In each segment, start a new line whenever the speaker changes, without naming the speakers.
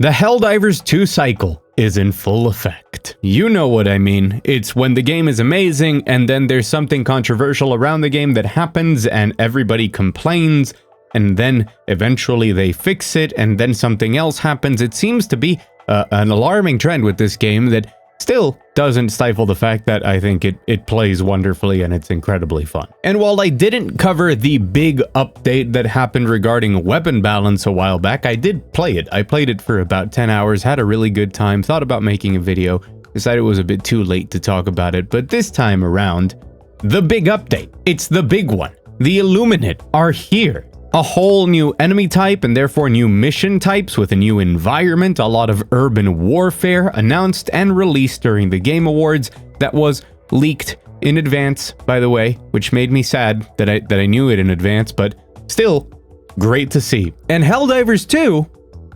The Helldivers 2 cycle is in full effect. You know what I mean. It's when the game is amazing and then there's something controversial around the game that happens and everybody complains, and then eventually they fix it and then something else happens. It seems to be an alarming trend with this game that still doesn't stifle the fact that I think it plays wonderfully and it's incredibly fun. And while I didn't cover the big update that happened regarding weapon balance a while back, I did play it. I played it for about 10 hours, had a really good time, thought about making a video, decided it was a bit too late to talk about it, but this time around, the big update. It's the big one. The Illuminate are here. A whole new enemy type and therefore new mission types with a new environment, a lot of urban warfare announced and released during the Game Awards that was leaked in advance, by the way, which made me sad that I knew it in advance, but still great to see. And Helldivers 2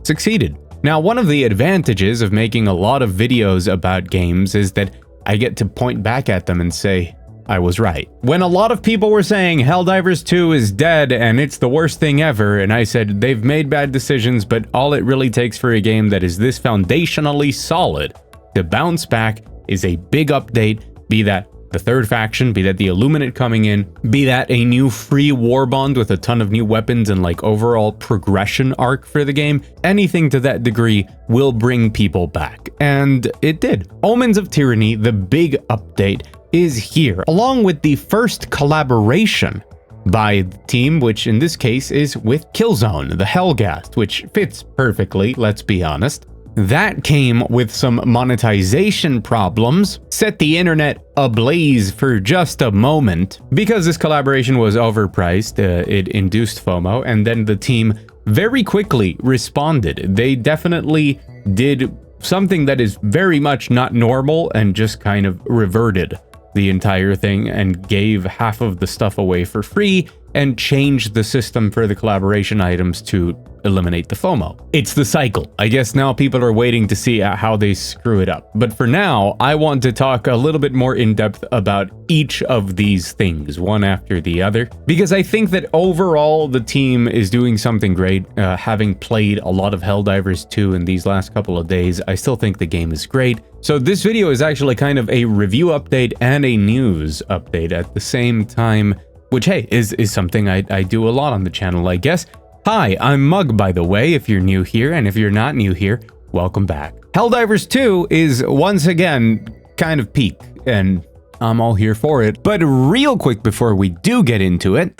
succeeded. Now, one of the advantages of making a lot of videos about games is that I get to point back at them and say, I was right. When a lot of people were saying Helldivers 2 is dead and it's the worst thing ever, and I said they've made bad decisions, but all it really takes for a game that is this foundationally solid to bounce back is a big update, be that the third faction, be that the Illuminate coming in, be that a new free war bond with a ton of new weapons and like overall progression arc for the game. Anything to that degree will bring people back. And it did. Omens of Tyranny, the big update, is here, along with the first collaboration by the team, which in this case is with Killzone, the Hellgast, which fits perfectly, let's be honest. That came with some monetization problems, set the internet ablaze for just a moment. Because this collaboration was overpriced, it induced FOMO, and then the team very quickly responded. They definitely did something that is very much not normal and just kind of reverted the entire thing and gave half of the stuff away for free and changed the system for the collaboration items to eliminate the FOMO. It's the cycle. I guess now people are waiting to see how they screw it up. But for now, I want to talk a little bit more in depth about each of these things, one after the other, because I think that overall the team is doing something great. Having played a lot of Helldivers 2 in these last couple of days, I still think the game is great. So this video is actually kind of a review update and a news update at the same time, which, hey, is something I do a lot on the channel, I guess. Hi, I'm Mug, by the way, if you're new here, and if you're not new here, welcome back. Helldivers 2 is, once again, kind of peak, and I'm all here for it. But real quick before we do get into it...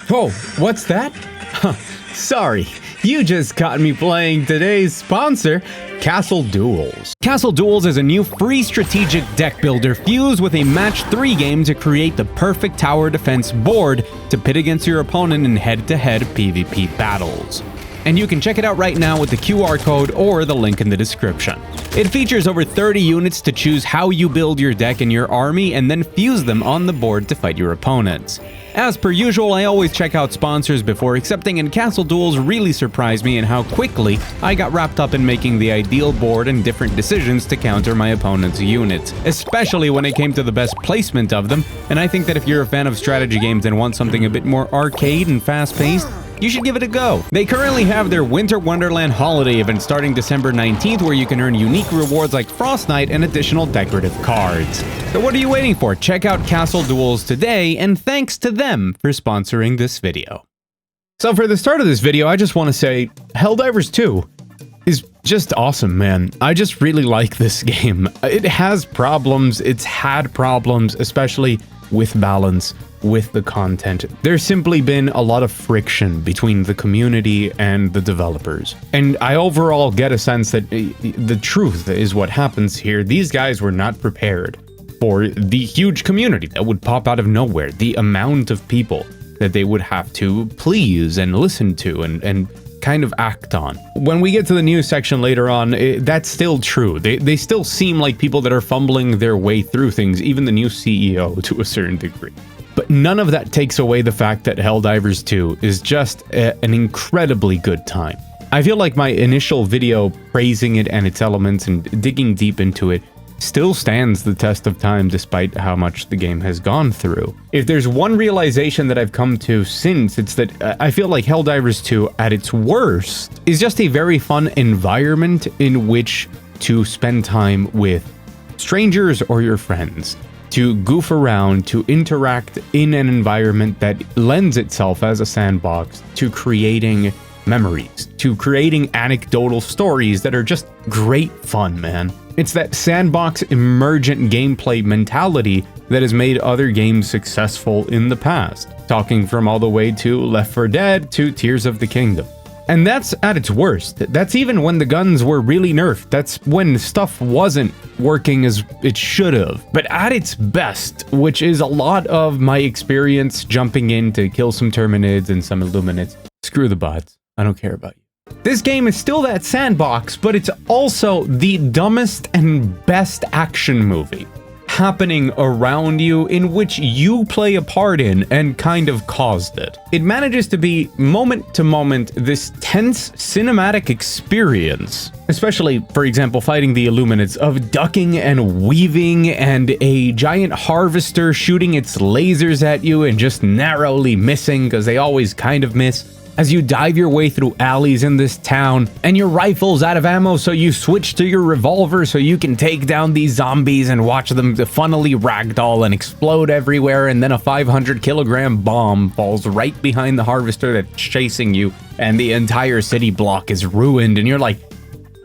Oh, what's that? Sorry, you just caught me playing today's sponsor, Castle Duels. Castle Duels is a new free strategic deck builder fused with a match 3 game to create the perfect tower defense board to pit against your opponent in head-to-head PvP battles. And you can check it out right now with the QR code or the link in the description. It features over 30 units to choose how you build your deck and your army and then fuse them on the board to fight your opponents. As per usual, I always check out sponsors before accepting, and Castle Duels really surprised me in how quickly I got wrapped up in making the ideal board and different decisions to counter my opponent's units, especially when it came to the best placement of them. And I think that if you're a fan of strategy games and want something a bit more arcade and fast-paced, you should give it a go. They currently have their Winter Wonderland holiday event starting December 19th, where you can earn unique rewards like Frost Knight and additional decorative cards. So what are you waiting for? Check out Castle Duels today, and thanks to them for sponsoring this video. So for the start of this video, I just want to say Helldivers 2 is just awesome, man. I just really like this game. It has problems, it's had problems, especially with balance, with the content. There's simply been a lot of friction between the community and the developers. And I overall get a sense that the truth is what happens here. These guys were not prepared for the huge community that would pop out of nowhere, the amount of people that they would have to please and listen to and kind of act on. When we get to the news section later on, that's still true. They still seem like people that are fumbling their way through things, even the new CEO to a certain degree. But none of that takes away the fact that Helldivers 2 is just an incredibly good time. I feel like my initial video praising it and its elements and digging deep into it still stands the test of time despite how much the game has gone through. If there's one realization that I've come to since, it's that I feel like Helldivers 2 at its worst is just a very fun environment in which to spend time with strangers or your friends, to goof around, to interact in an environment that lends itself as a sandbox to creating memories, to creating anecdotal stories that are just great fun, man. It's that sandbox emergent gameplay mentality that has made other games successful in the past, talking from all the way to Left 4 Dead to Tears of the Kingdom. And that's at its worst. That's even when the guns were really nerfed. That's when stuff wasn't working as it should have. But at its best, which is a lot of my experience jumping in to kill some Terminids and some Illuminates. Screw the bots. I don't care about you. This game is still that sandbox, but it's also the dumbest and best action movie happening around you in which you play a part in and kind of caused it. It manages to be moment to moment this tense cinematic experience, especially, for example, fighting the Illuminates, of ducking and weaving and a giant harvester shooting its lasers at you and just narrowly missing because they always kind of miss. As you dive your way through alleys in this town, and your rifle's out of ammo, so you switch to your revolver so you can take down these zombies and watch them funnily ragdoll and explode everywhere, and then a 500-kilogram bomb falls right behind the harvester that's chasing you, and the entire city block is ruined, and you're like,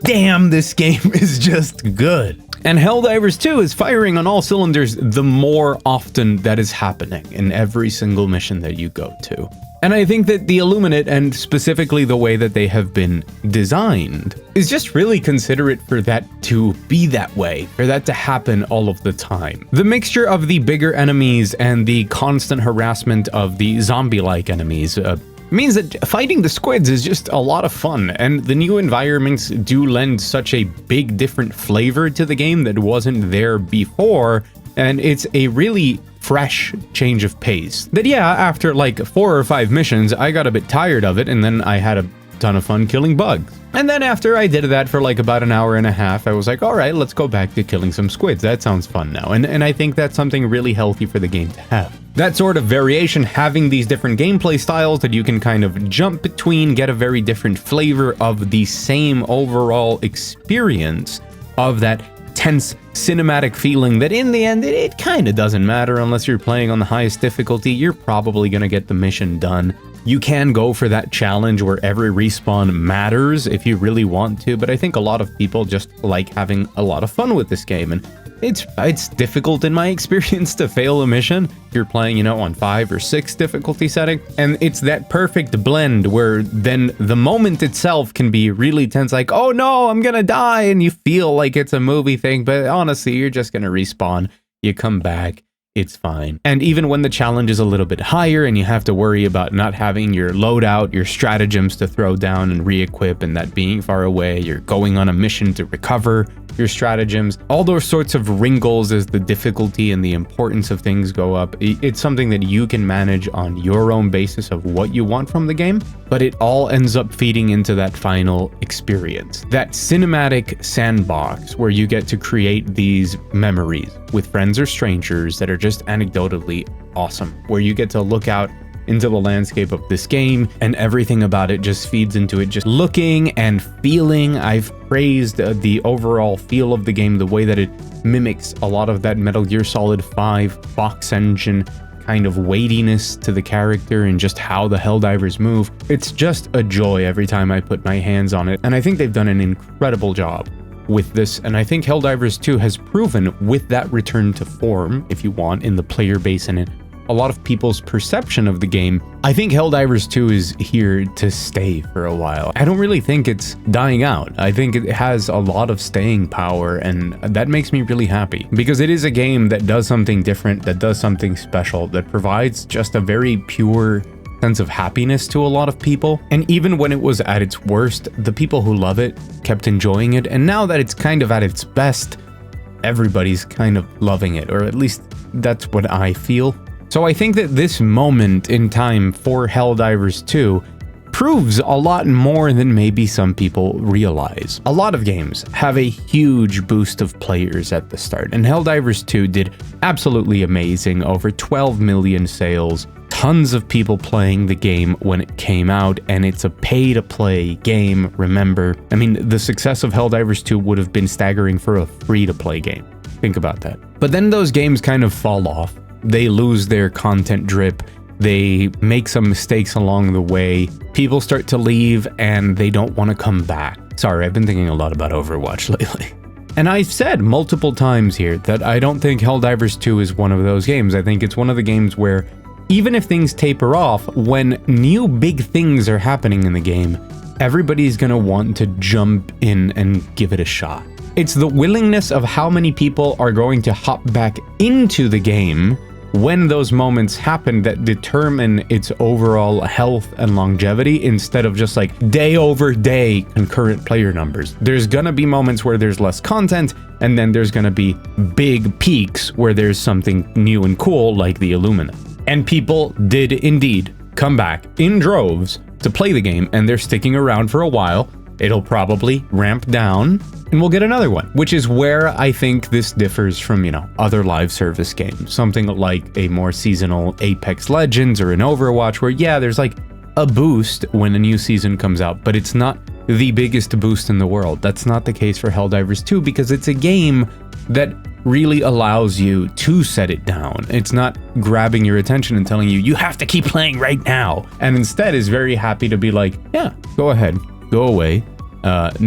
damn, this game is just good. And Helldivers 2 is firing on all cylinders the more often that is happening in every single mission that you go to. And I think that the Illuminate, and specifically the way that they have been designed, is just really considerate for that to be that way, for that to happen all of the time. The mixture of the bigger enemies and the constant harassment of the zombie-like enemies means that fighting the squids is just a lot of fun, and the new environments do lend such a big different flavor to the game that wasn't there before, and it's a really fresh change of pace. That yeah, after like 4 or 5 missions, I got a bit tired of it, and then I had a ton of fun killing bugs. And then after I did that for like about an hour and a half, I was like, all right, let's go back to killing some squids. That sounds fun now. And I think that's something really healthy for the game to have. That sort of variation, having these different gameplay styles that you can kind of jump between, get a very different flavor of the same overall experience of that tense cinematic feeling that in the end it kind of doesn't matter unless you're playing on the highest difficulty. You're probably gonna get the mission done. You can go for that challenge where every respawn matters if you really want to, but I think a lot of people just like having a lot of fun with this game, and it's difficult in my experience to fail a mission if you're playing, you know, on 5 or 6 difficulty setting, and it's that perfect blend where then the moment itself can be really tense, like, oh no, I'm gonna die, and you feel like it's a movie thing, but honestly, you're just gonna respawn, you come back, it's fine. And even when the challenge is a little bit higher and you have to worry about not having your loadout, your stratagems to throw down and re-equip, and that being far away, you're going on a mission to recover your stratagems, all those sorts of wrinkles as the difficulty and the importance of things go up. It's something that you can manage on your own basis of what you want from the game, but it all ends up feeding into that final experience. That cinematic sandbox where you get to create these memories with friends or strangers that are just anecdotally awesome, where you get to look out into the landscape of this game and everything about it just feeds into it, just looking and feeling. I've praised the overall feel of the game, the way that it mimics a lot of that Metal Gear Solid 5 box engine kind of weightiness to the character and just how the Helldivers move. It's just a joy every time I put my hands on it, and I think they've done an incredible job with this, and I think Helldivers 2 has proven with that return to form, if you want, in the player base and in a lot of people's perception of the game. I think Helldivers 2 is here to stay for a while. I don't really think it's dying out. I think it has a lot of staying power, and that makes me really happy because it is a game that does something different, that does something special, that provides just a very pure sense of happiness to a lot of people. And even when it was at its worst, the people who love it kept enjoying it, and now that it's kind of at its best, everybody's kind of loving it, or at least that's what I feel. So I think that this moment in time for Helldivers 2 proves a lot more than maybe some people realize. A lot of games have a huge boost of players at the start, and Helldivers 2 did absolutely amazing, over 12 million sales, tons of people playing the game when it came out, and it's a pay-to-play game, remember. I mean, the success of Helldivers 2 would have been staggering for a free-to-play game. Think about that. But then those games kind of fall off. They lose their content drip. They make some mistakes along the way. People start to leave and they don't want to come back. Sorry, I've been thinking a lot about Overwatch lately. And I've said multiple times here that I don't think Helldivers 2 is one of those games. I think it's one of the games where even if things taper off, when new big things are happening in the game, everybody's gonna want to jump in and give it a shot. It's the willingness of how many people are going to hop back into the game when those moments happen that determine its overall health and longevity, instead of just like day over day concurrent player numbers. There's gonna be moments where there's less content, and then there's gonna be big peaks where there's something new and cool like the Illumina. And people did indeed come back in droves to play the game, and they're sticking around for a while. It'll probably ramp down, and we'll get another one, which is where I think this differs from, other live service games. Something like a more seasonal Apex Legends or an Overwatch, where, yeah, there's like a boost when a new season comes out, but it's not the biggest boost in the world. That's not the case for Helldivers 2, because it's a game that really allows you to set it down. It's not grabbing your attention and telling you, you have to keep playing right now. And instead is very happy to be like, yeah, go ahead, go away.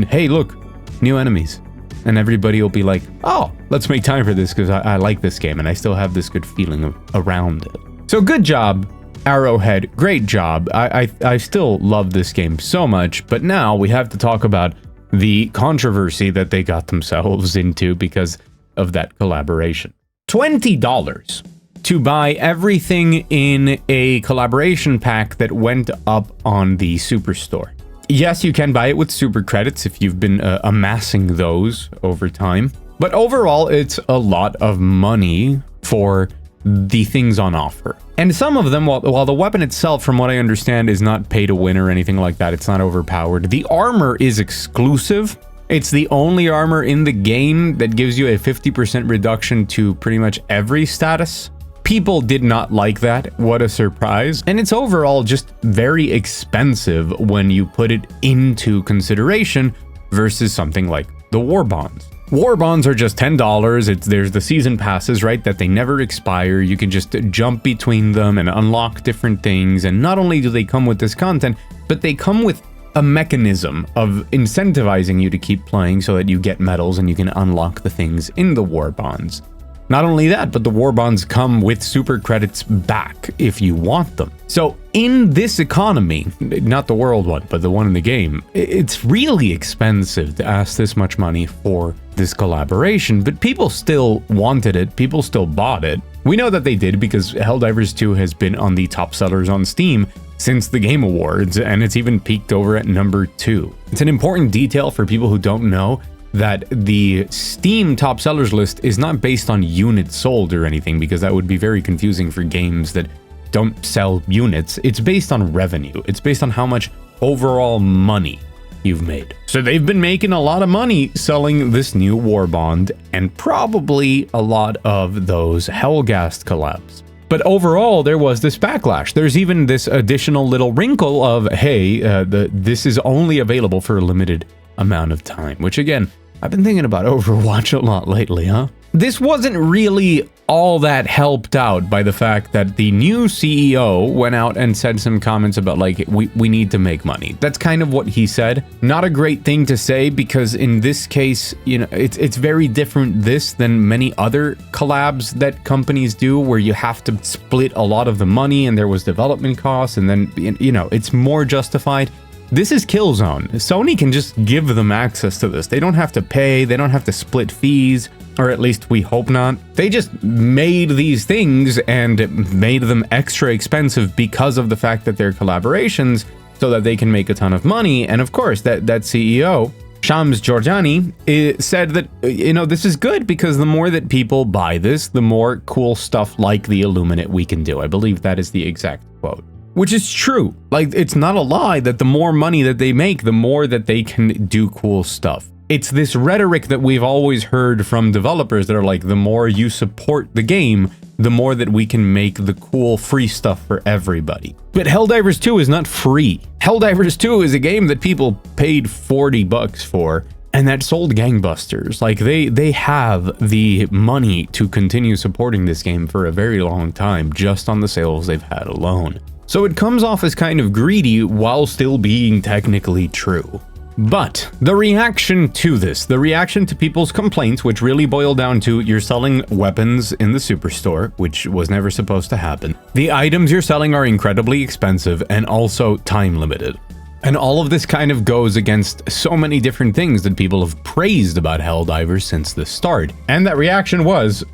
Hey, look, new enemies. And everybody will be like, oh, let's make time for this because I like this game and I still have this good feeling around it. So good job, Arrowhead. Great job. I still love this game so much, but now we have to talk about the controversy that they got themselves into because of that collaboration. $20 to buy everything in a collaboration pack that went up on the Superstore. Yes, you can buy it with super credits if you've been amassing those over time, but overall it's a lot of money for the things on offer. And some of them, while the weapon itself, from what I understand, is not pay to win or anything like that, it's not overpowered, the armor is exclusive. It's the only armor in the game that gives you a 50% reduction to pretty much every status. People did not like that. What a surprise. And it's overall just very expensive when you put it into consideration versus something like the war bonds. War bonds are just $10. There's the season passes, right, that they never expire. You can just jump between them and unlock different things. And not only do they come with this content, but they come with a mechanism of incentivizing you to keep playing so that you get medals and you can unlock the things in the war bonds. Not only that, but the war bonds come with super credits back if you want them. So in this economy, not the world one, but the one in the game, it's really expensive to ask this much money for this collaboration, but people still wanted it, people still bought it. We know that they did because Helldivers 2 has been on the top sellers on Steam since the Game Awards, and it's even peaked over at number 2. It's an important detail for people who don't know that the Steam top sellers list is not based on units sold or anything, because that would be very confusing for games that don't sell units. It's based on revenue. It's based on how much overall money you've made. So they've been making a lot of money selling this new war bond and probably a lot of those Hellgast collabs. But overall, there was this backlash. There's even this additional little wrinkle of, hey, this is only available for a limited amount of time, which again, I've been thinking about Overwatch a lot lately, huh? This wasn't really all that helped out by the fact that the new CEO went out and said some comments about like, we need to make money. That's kind of what he said. Not a great thing to say, because in this case, it's very different this than many other collabs that companies do, where you have to split a lot of the money and there was development costs, and then, it's more justified. This is Killzone. Sony can just give them access to this. They don't have to pay, they don't have to split fees, or at least we hope not. They just made these things and made them extra expensive because of the fact that they're collaborations, so that they can make a ton of money. And of course, that CEO, Shams Jorjani, said that, this is good because the more that people buy this, the more cool stuff like the Illuminate we can do. I believe that is the exact quote. Which is true. Like, it's not a lie that the more money that they make, the more that they can do cool stuff. It's this rhetoric that we've always heard from developers that are like, the more you support the game, the more that we can make the cool free stuff for everybody. But Helldivers 2 is not free. Helldivers 2 is a game that people paid $40 for, and that sold gangbusters. Like, they have the money to continue supporting this game for a very long time, just on the sales they've had alone. So it comes off as kind of greedy while still being technically true. But the reaction to this, the reaction to people's complaints, which really boil down to you're selling weapons in the superstore, which was never supposed to happen. The items you're selling are incredibly expensive and also time limited. And all of this kind of goes against so many different things that people have praised about Helldivers since the start. And that reaction was,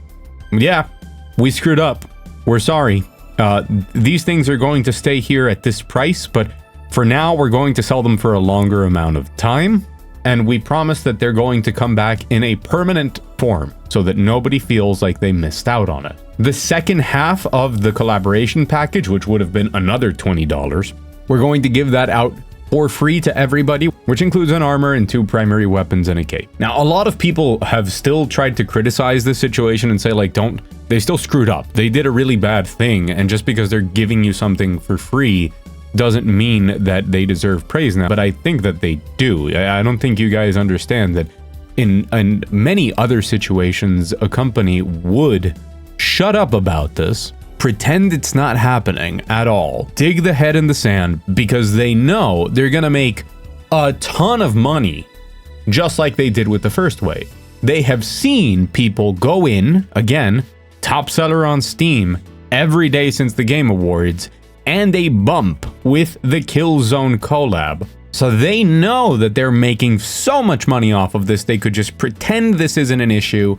yeah, we screwed up. We're sorry. These things are going to stay here at this price, but for now, we're going to sell them for a longer amount of time, and we promise that they're going to come back in a permanent form so that nobody feels like they missed out on it. The second half of the collaboration package, which would have been another $20, we're going to give that out for free to everybody, which includes an armor and 2 primary weapons and a cape. Now, a lot of people have still tried to criticize this situation and say, like, they still screwed up. They did a really bad thing, and just because they're giving you something for free doesn't mean that they deserve praise now, but I think that they do. I don't think you guys understand that in many other situations, a company would shut up about this, pretend it's not happening at all, dig the head in the sand, because they know they're gonna make a ton of money, just like they did with the first wave. They have seen people go in, again, top seller on Steam, every day since the Game Awards, and a bump with the Killzone collab. So they know that they're making so much money off of this, they could just pretend this isn't an issue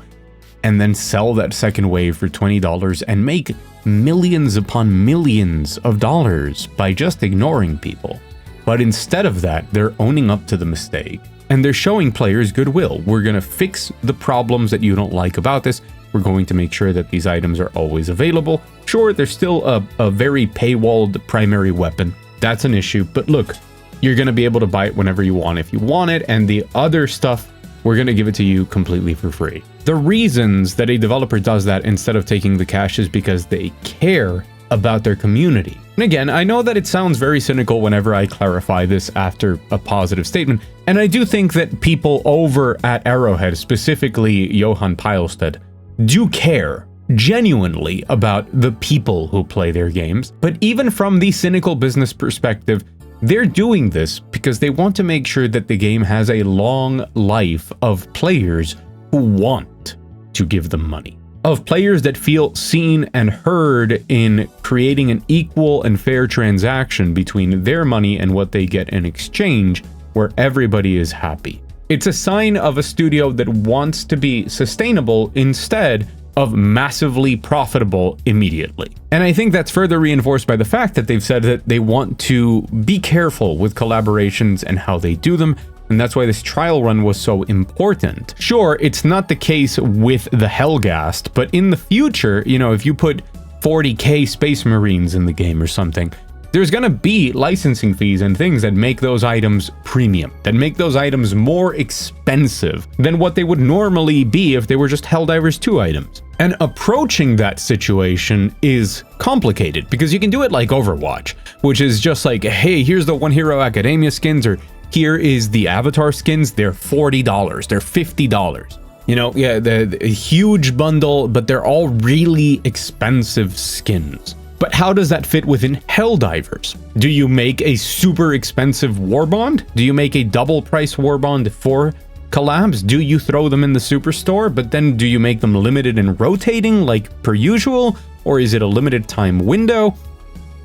and then sell that second wave for $20 and make millions upon millions of dollars by just ignoring people. But instead of that, they're owning up to the mistake and they're showing players goodwill. We're gonna fix the problems that you don't like about this. We're going to make sure that these items are always available. Sure, there's still a very paywalled primary weapon. That's an issue, but look, you're going to be able to buy it whenever you want if you want it, and the other stuff, we're going to give it to you completely for free. The reasons that a developer does that instead of taking the cash is because they care about their community. And again, I know that it sounds very cynical whenever I clarify this after a positive statement, and I do think that people over at Arrowhead, specifically Johan Pilestead, do care genuinely about the people who play their games. But even from the cynical business perspective, they're doing this because they want to make sure that the game has a long life of players who want to give them money, of players that feel seen and heard in creating an equal and fair transaction between their money and what they get in exchange, where everybody is happy. It's a sign of a studio that wants to be sustainable instead of massively profitable immediately. And I think that's further reinforced by the fact that they've said that they want to be careful with collaborations and how they do them, and that's why this trial run was so important. Sure, it's not the case with the Hellgast, but in the future, you know, if you put 40k Space Marines in the game or something, there's gonna be licensing fees and things that make those items premium, that make those items more expensive than what they would normally be if they were just Helldivers 2 items. And approaching that situation is complicated because you can do it like Overwatch, which is just like, hey, here's the One Hero Academia skins, or here is the Avatar skins, they're $40, they're $50. You know, yeah, the huge bundle, but they're all really expensive skins. But how does that fit within Helldivers? Do you make a super expensive warbond? Do you make a double price warbond for collabs? Do you throw them in the superstore, but then do you make them limited and rotating like per usual? Or is it a limited time window?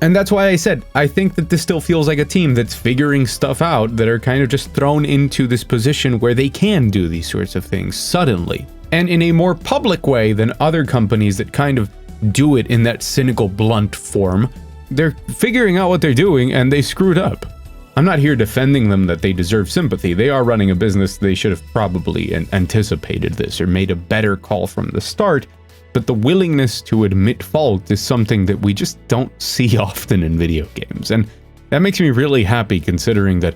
And that's why I said, I think that this still feels like a team that's figuring stuff out, that are kind of just thrown into this position where they can do these sorts of things suddenly. And in a more public way than other companies that kind of do it in that cynical, blunt form. They're figuring out what they're doing and they screwed up. I'm not here defending them that they deserve sympathy. They are running a business. They should have probably anticipated this or made a better call from the start. but the willingness to admit fault is something that we just don't see often in video games, and that makes me really happy considering that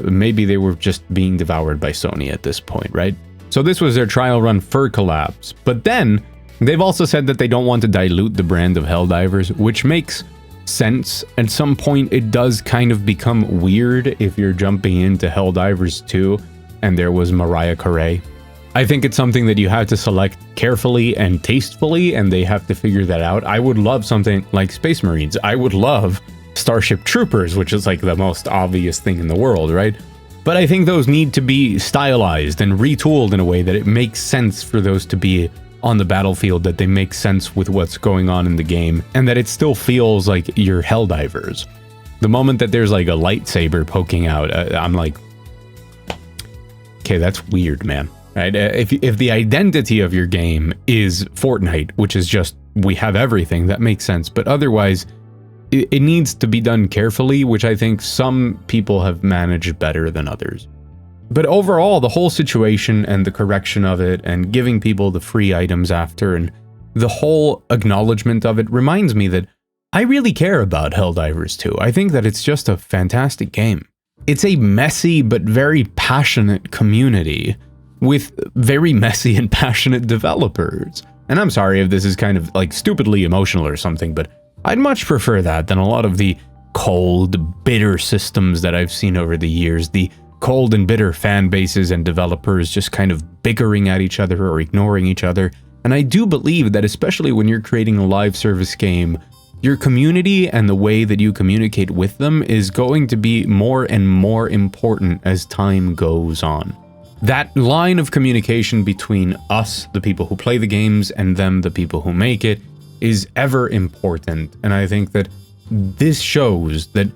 maybe they were just being devoured by Sony at this point, right? So this was their trial run for Collapse, but then they've also said that they don't want to dilute the brand of Helldivers, which makes sense. At some point, it does kind of become weird if you're jumping into Helldivers 2 and there was Mariah Carey. I think it's something that you have to select carefully and tastefully, and they have to figure that out. I would love something like Space Marines. I would love Starship Troopers, which is like the most obvious thing in the world, right? But I think those need to be stylized and retooled in a way that it makes sense for those to be on the battlefield, that they make sense with what's going on in the game, and that it still feels like you're Helldivers. The moment that there's like a lightsaber poking out, I'm like, okay, that's weird, man. Right? If the identity of your game is Fortnite, which is just, we have everything, that makes sense. But otherwise, it needs to be done carefully, which I think some people have managed better than others. But overall, the whole situation and the correction of it and giving people the free items after and the whole acknowledgement of it reminds me that I really care about Helldivers 2. I think that it's just a fantastic game. It's a messy but very passionate community with very messy and passionate developers. And I'm sorry if this is kind of like stupidly emotional or something, but I'd much prefer that than a lot of the cold, bitter systems that I've seen over the years, the cold and bitter fan bases and developers just kind of bickering at each other or ignoring each other. And I do believe that especially when you're creating a live service game, your community and the way that you communicate with them is going to be more and more important as time goes on. That line of communication between us, the people who play the games, and them, the people who make it, is ever important, and I think that this shows that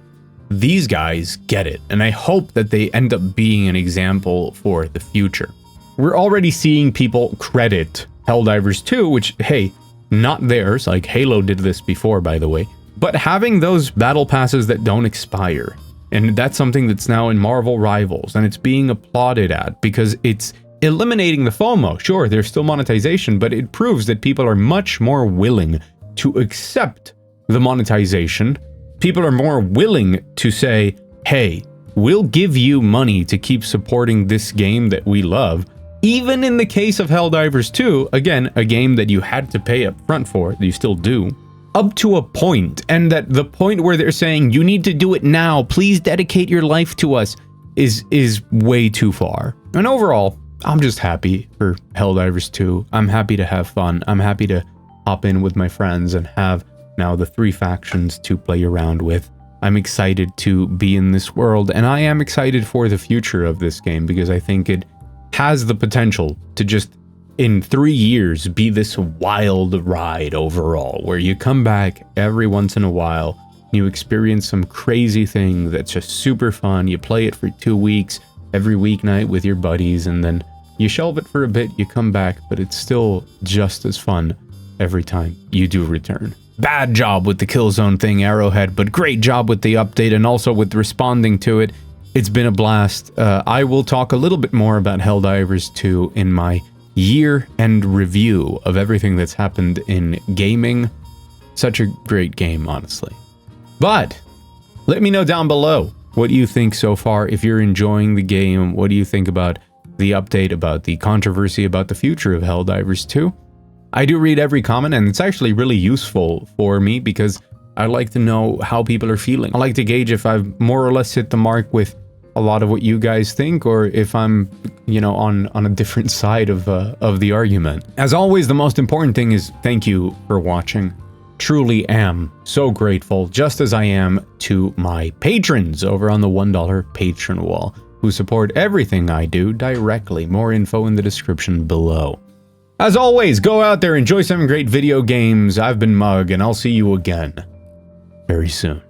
these guys get it, and I hope that they end up being an example for the future. We're already seeing people credit Helldivers 2, which, hey, not theirs, like Halo did this before, by the way, but having those battle passes that don't expire, and that's something that's now in Marvel Rivals, and it's being applauded at, because it's eliminating the FOMO. Sure, there's still monetization, but it proves that people are much more willing to accept the monetization. People are more willing to say, hey, we'll give you money to keep supporting this game that we love. Even in the case of Helldivers 2, again, a game that you had to pay up front for, that you still do, up to a point, and that the point where they're saying, you need to do it now, please dedicate your life to us, is way too far. And overall, I'm just happy for Helldivers 2. I'm happy to have fun. I'm happy to hop in with my friends and have now the 3 factions to play around with. I'm excited to be in this world, and I am excited for the future of this game because I think it has the potential to just, in 3 years, be this wild ride overall, where you come back every once in a while, you experience some crazy thing that's just super fun, you play it for 2 weeks, every weeknight with your buddies, and then you shelve it for a bit, you come back, but it's still just as fun every time you do return. Bad job with the Killzone thing, Arrowhead, but great job with the update and also with responding to it. It's been a blast. I will talk a little bit more about Helldivers 2 in my year-end review of everything that's happened in gaming. Such a great game, honestly. But let me know down below what you think so far. If you're enjoying the game, what do you think about the update, about the controversy, about the future of Helldivers 2? I do read every comment, and it's actually really useful for me because I like to know how people are feeling. I like to gauge if I've more or less hit the mark with a lot of what you guys think, or if I'm, you know, on a different side of the argument. As always, the most important thing is thank you for watching. Truly am so grateful, just as I am to my patrons over on the $1 patron wall, who support everything I do directly. More info in the description below. As always, go out there, enjoy some great video games. I've been Mug, and I'll see you again very soon.